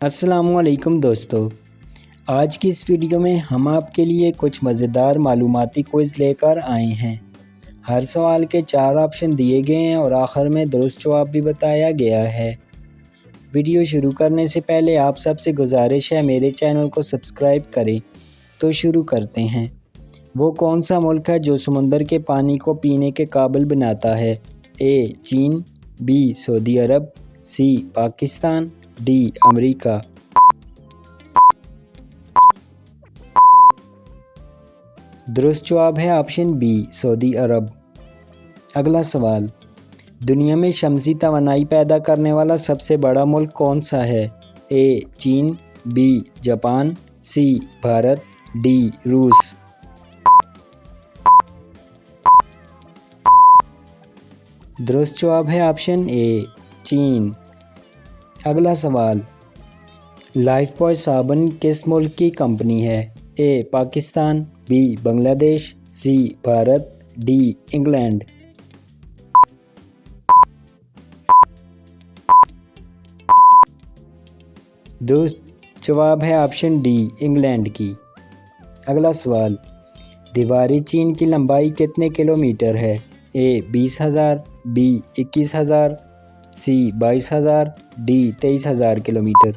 अस्सलामुअलैकुम दोस्तों। आज की इस वीडियो में हम आपके लिए कुछ मज़ेदार मालूमाती क्विज़ लेकर आए हैं। हर सवाल के 4 ऑप्शन दिए गए हैं और आखिर में दुरुस्त जवाब भी बताया गया है। वीडियो शुरू करने से पहले आप सबसे गुजारिश है मेरे चैनल को सब्सक्राइब करें। तो शुरू करते हैं। वो कौन सा मुल्क है जो समुंदर के पानी को पीने के काबिल बनाता है? ए चीन, बी सऊदी अरब, सी पाकिस्तान, डी अमेरिका। दुरुस्त जवाब है ऑप्शन बी सऊदी अरब। अगला सवाल, दुनिया में शमसी तवानाई पैदा करने वाला सबसे बड़ा मुल्क कौन सा है? ए चीन, बी जापान, सी भारत, डी रूस। दुरुस्त जवाब है ऑप्शन ए चीन। अगला सवाल, लाइफबॉय साबुन किस मुल्क की कंपनी है? ए पाकिस्तान, बी बांग्लादेश, सी भारत, डी इंग्लैंड। दोस्त जवाब है ऑप्शन डी इंग्लैंड की। अगला सवाल, दीवारी चीन की लंबाई कितने किलोमीटर है? ए 20,000, बी 21,000, सी 22,000, डी 23,000 किलोमीटर।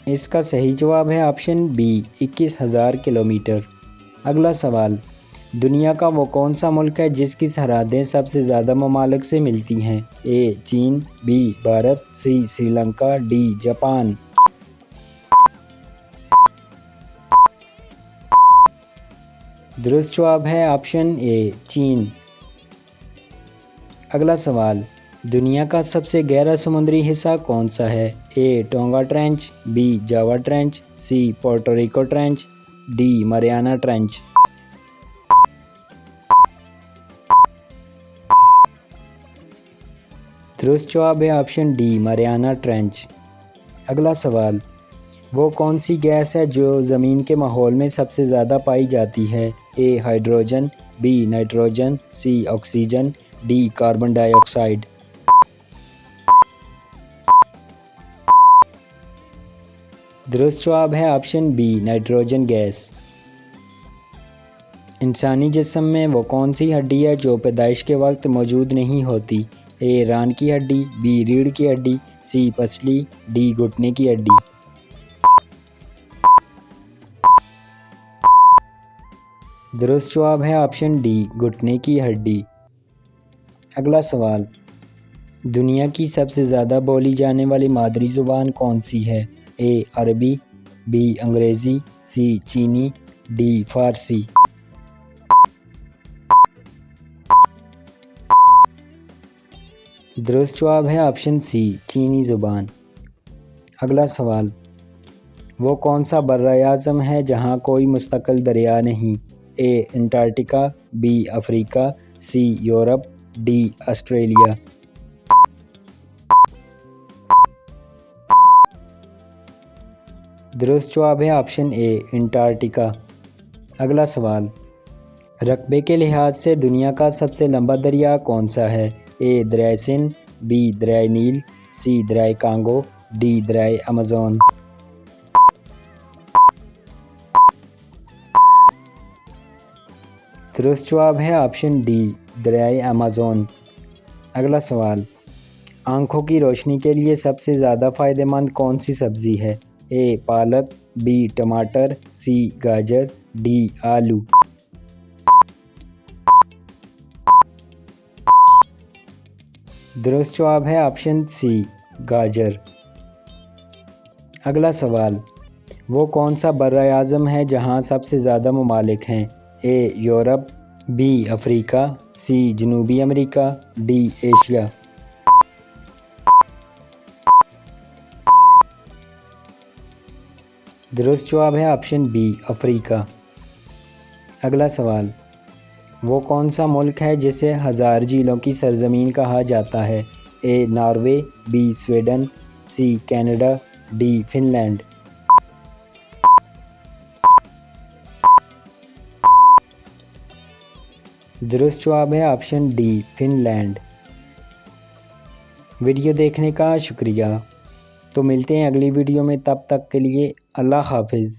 इसका सही जवाब है ऑप्शन बी 21,000 किलोमीटर। अगला सवाल, दुनिया का वो कौन सा मुल्क है जिसकी सरहदें सबसे ज़्यादा ममालिक से मिलती हैं? ए चीन, बी भारत, सी श्रीलंका, डी जापान। दुरुस्त जवाब है ऑप्शन ए चीन। अगला सवाल, दुनिया का सबसे गहरा समुद्री हिस्सा कौन सा है? A Tonga trench, B Java trench, C Puerto Rico trench, D Mariana trench. दुरुस्त जवाब है ऑप्शन डी मरियाना ट्रेंच। अगला सवाल, वो कौन सी गैस है जो ज़मीन के माहौल में सबसे ज़्यादा पाई जाती है? ए हाइड्रोजन, बी नाइट्रोजन, सी ऑक्सीजन, डी कार्बन डाइऑक्साइड। दुरुस्त जवाब है ऑप्शन बी नाइट्रोजन गैस। इंसानी जिस्म में वो कौन सी हड्डी है जो पैदाइश के वक्त मौजूद नहीं होती? ए रान की हड्डी, बी रीढ़ की हड्डी, सी पसली, डी घुटने की हड्डी। दुरुस्त जवाब है ऑप्शन डी घुटने की हड्डी। अगला सवाल, दुनिया की सबसे ज़्यादा बोली जाने वाली मादरी ज़ुबान कौन सी है? ए अरबी, बी अंग्रेज़ी, सी चीनी, डी फ़ारसी। दुरुस्त जवाब है ऑप्शन सी चीनी ज़ुबान। अगला सवाल, वो कौन सा बर्र-ए-आज़म है जहाँ कोई मुस्तकिल दरिया नहीं? ए अंटार्कटिका, बी अफ्रीका, सी यूरोप, डी ऑस्ट्रेलिया। दुरुस्त जवाब है ऑप्शन ए अंटार्कटिका। अगला सवाल, रकबे के लिहाज से दुनिया का सबसे लंबा दरिया कौन सा है? ए दरियाए सिंध, बी दरियाए नील, सी दरियाए कांगो, डी दरियाए अमेज़न। दुरुस्त जवाब है ऑप्शन डी दरियाए अमेज़न। अगला सवाल, आँखों की रोशनी के लिए सबसे ज़्यादा फ़ायदेमंद कौन सी सब्ज़ी है? ए पालक, बी टमाटर, सी गाजर, डी आलू। दुरुस्त जवाब है ऑप्शन सी गाजर। अगला सवाल, वो कौन सा बर्र-ए-आज़म है जहाँ सबसे ज़्यादा ममालिक हैं? ए यूरोप, बी अफ्रीका, सी जनूबी अमेरिका, डी एशिया। दुरुस्त जवाब है ऑप्शन बी अफ्रीका। अगला सवाल, वो कौन सा मुल्क है जिसे हज़ार झीलों की सरजमीन कहा जाता है? A Norway, B Sweden, C Canada, D Finland. दुरुस्त जवाब है ऑप्शन डी फिनलैंड। वीडियो देखने का शुक्रिया। तो मिलते हैं अगली वीडियो में, तब तक के लिए अल्लाह हाफिज़।